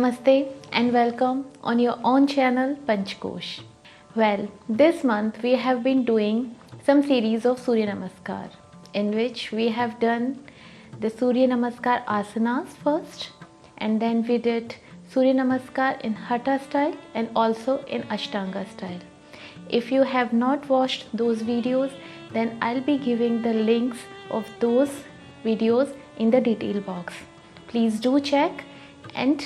Namaste and welcome on your own channel Panchkosh. Well, this month we have been doing some series of Surya Namaskar in which we have done the Surya Namaskar asanas first, and then we did Surya Namaskar in Hatha style and also in Ashtanga style. If you have not watched those videos, then I'll be giving the links of those videos in the detail box. Please do check and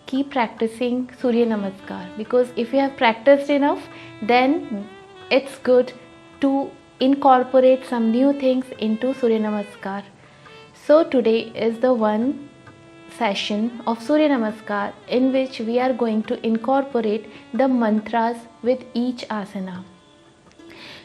keep practicing Surya Namaskar, because if you have practiced enough, then it's good to incorporate some new things into Surya Namaskar. So today is the one session of Surya Namaskar in which we are going to incorporate the mantras with each asana.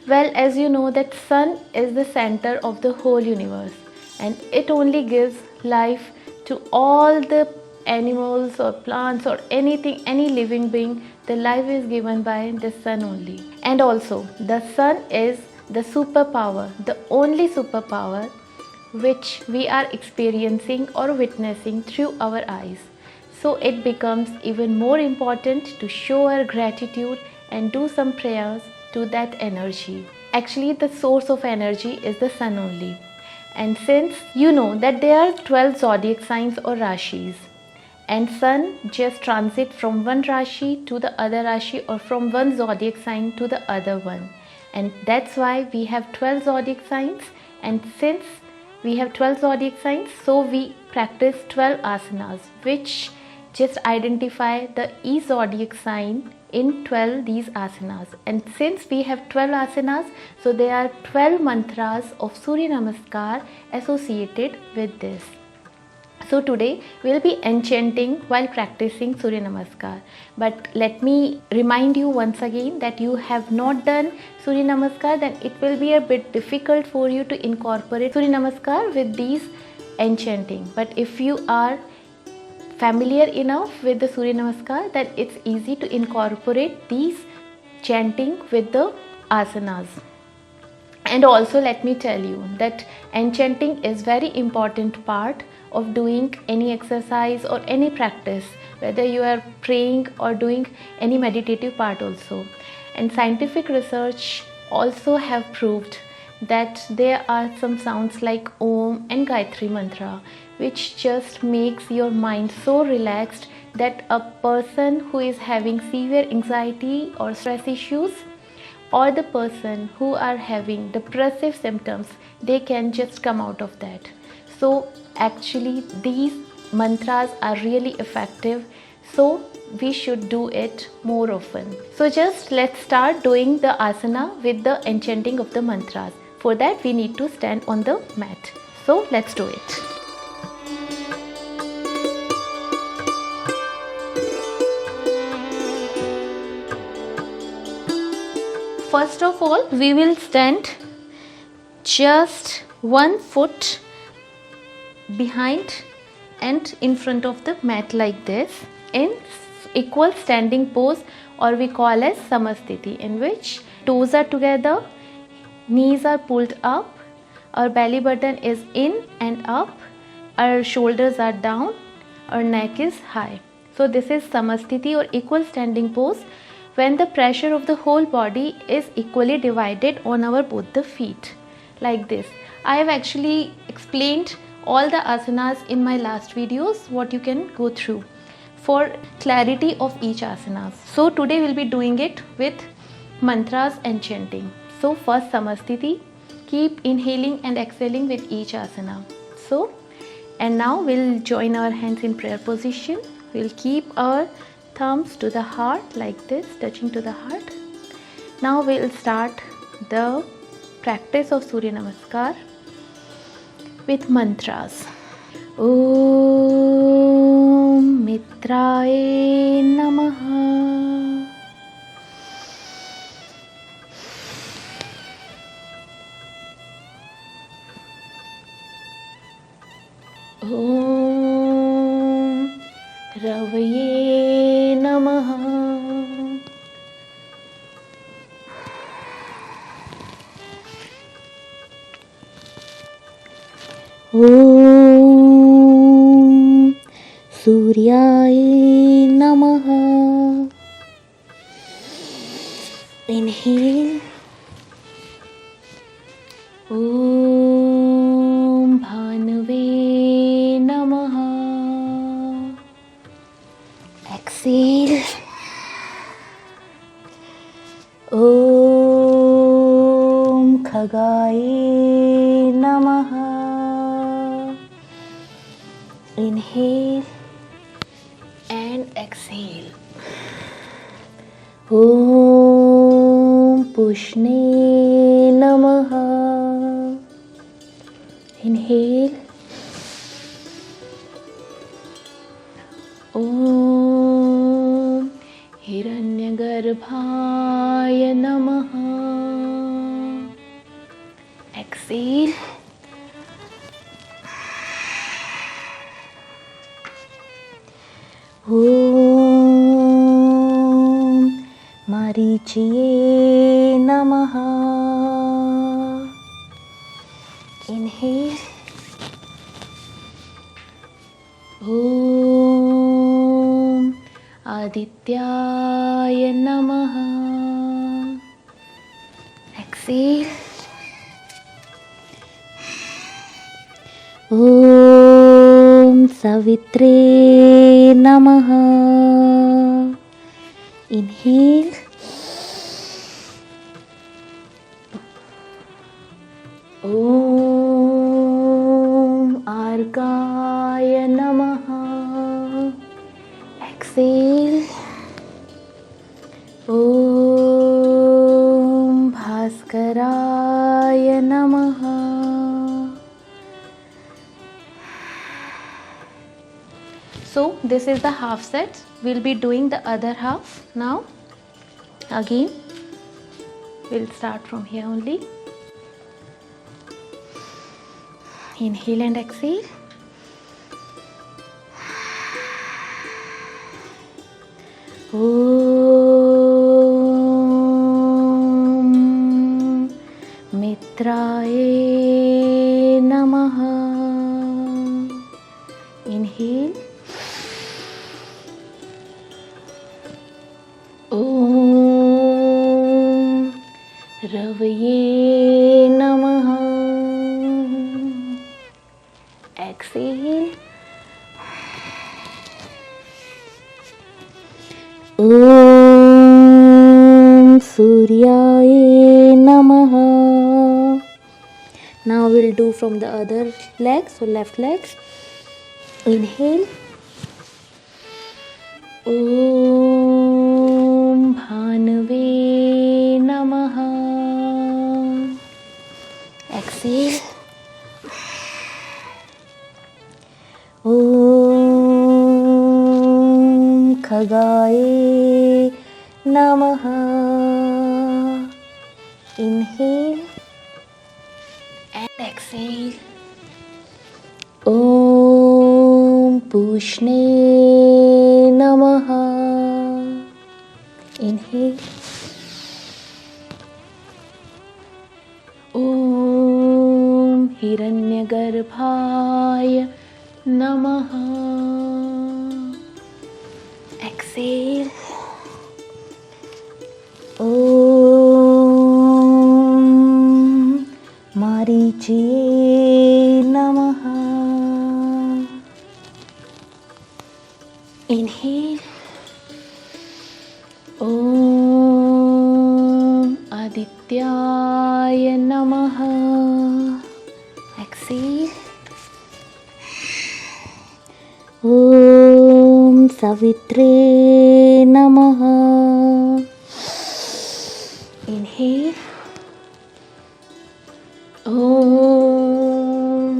Well, as you know that sun is the center of the whole universe, and it only gives life to all the animals or plants or anything, any living being. The life is given by the sun only. And also the sun is the superpower, the only superpower which we are experiencing or witnessing through our eyes. So it becomes even more important to show our gratitude and do some prayers to that energy. Actually, the source of energy is the sun only. And since you know that there are 12 zodiac signs or rashis, and sun just transit from one rashi to the other rashi or from one zodiac sign to the other one, and that's why we have 12 zodiac signs. And since we have 12 zodiac signs, so we practice 12 asanas which just identify the each zodiac sign in 12 these asanas. And since we have 12 asanas, so there are 12 mantras of Surya Namaskar associated with this. So today we will be enchanting while practicing Surya Namaskar. But let me remind you once again that you have not done Surya Namaskar, then it will be a bit difficult for you to incorporate Surya Namaskar with these enchanting. But if you are familiar enough with the Surya Namaskar, then it's easy to incorporate these chanting with the asanas. And also let me tell you that enchanting is very important part of doing any exercise or any practice, whether you are praying or doing any meditative part also. And scientific research also have proved that there are some sounds like Om and Gayatri mantra which just makes your mind so relaxed that a person who is having severe anxiety or stress issues, or the person who are having depressive symptoms, they can just come out of that. So actually these mantras are really effective, so we should do it more often. So just let's start doing the asana with the enchanting of the mantras. For that we need to stand on the mat. So let's do it. First of all, we will stand just 1 foot behind and in front of the mat like this in equal standing pose, or we call as Samastiti, in which toes are together, knees are pulled up, our belly button is in and up, our shoulders are down, our neck is high. So this is Samastiti or equal standing pose, when the pressure of the whole body is equally divided on our both the feet like this. I have actually explained all the asanas in my last videos, what you can go through for clarity of each asanas. So today we'll be doing it with mantras and chanting. So first Samastiti, keep inhaling and exhaling with each asana. So, and now we'll join our hands in prayer position. We'll keep our thumbs to the heart like this, touching to the heart. Now we'll start the practice of Surya Namaskar with mantras. Om Mitraye Namaha. Om Ravaye Namaha. Om सूर्याय नमः. Inhale. Om Bhanave Namaha. Exhale. Om Khagaye Namaha. Inhale and exhale. Om Pushne Namaha. Inhale. Om Hiranyagarbhaya Namaha. Exhale. Om Marichiye Namaha. Inhale. Om Adityaya Namaha. Exhale. Om Savitre Namaha. Inhale. Om Argaya Namaha. Exhale. Om Bhaskaraya Namaha. So this is the half set. We'll be doing the other half now. Again, we'll start from here only. Inhale and exhale. Om Mitraye Namaha. Inhale. Om Ravaye Namaha. Exhale. Om Suryaye Namaha. Now we'll do from the other leg, so left leg. Inhale. Om Bhanave Namaha. Exhale. Om Khagaye Namaha. Inhale and exhale. Om Pushne Namaha. Inhale. Om Hiranyagarbhaya Namaha. Exhale. Om Marichiye Namaha. Inhale. Om Adityaya Namaha. Exhale. Om Savitre Namaha. Inhale. Om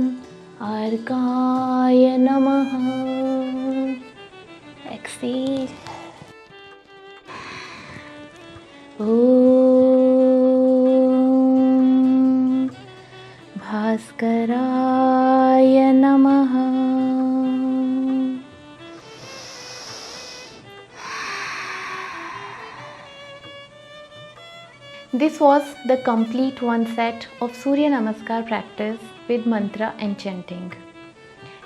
Argaya Namaha. Exhale. Om Bhaskaraya Namaha. This was the complete one set of Surya Namaskar practice with mantra and chanting.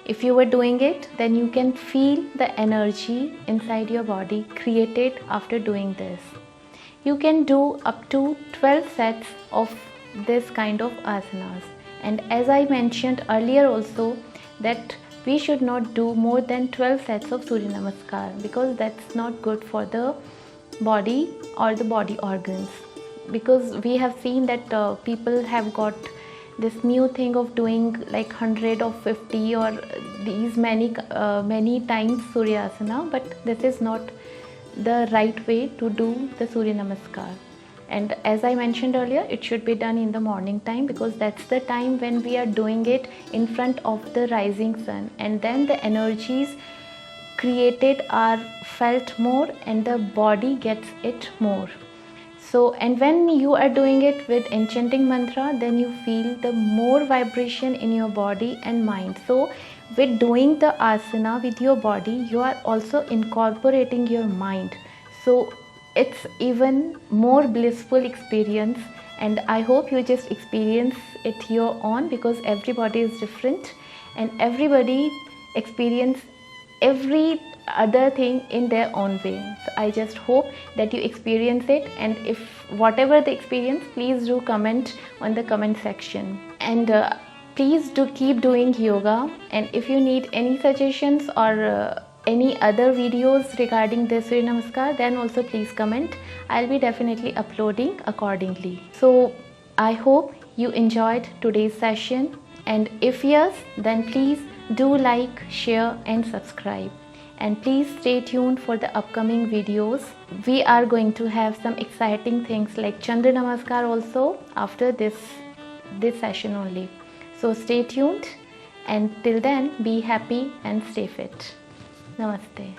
If you were doing it, then you can feel the energy inside your body created after doing this. You can do up to 12 sets of this kind of asanas. And as I mentioned earlier also, that we should not do more than 12 sets of Surya Namaskar, because that's not good for the body or the body organs. Because we have seen that people have got this new thing of doing like 100 or 50 or these many times Suryasana, but this is not the right way to do the Surya Namaskar. And as I mentioned earlier, it should be done in the morning time, because that's the time when we are doing it in front of the rising sun, and then the energies created are felt more and the body gets it more. So, and when you are doing it with enchanting mantra, then you feel the more vibration in your body and mind. So with doing the asana with your body, you are also incorporating your mind. So it's even more blissful experience, and I hope you just experience it your own, because everybody is different and everybody experience every other thing in their own way. So I just hope that you experience it, and if whatever the experience, please do comment on the comment section, and please do keep doing yoga. And if you need any suggestions or any other videos regarding the Surya Namaskar, then also please comment. I'll be definitely uploading accordingly. So I hope you enjoyed today's session, and if yes, then please do like, share and subscribe, and please stay tuned for the upcoming videos. We are going to have some exciting things like Chandra Namaskar also after this session only. So stay tuned, and till then, be happy and stay fit. Namaste.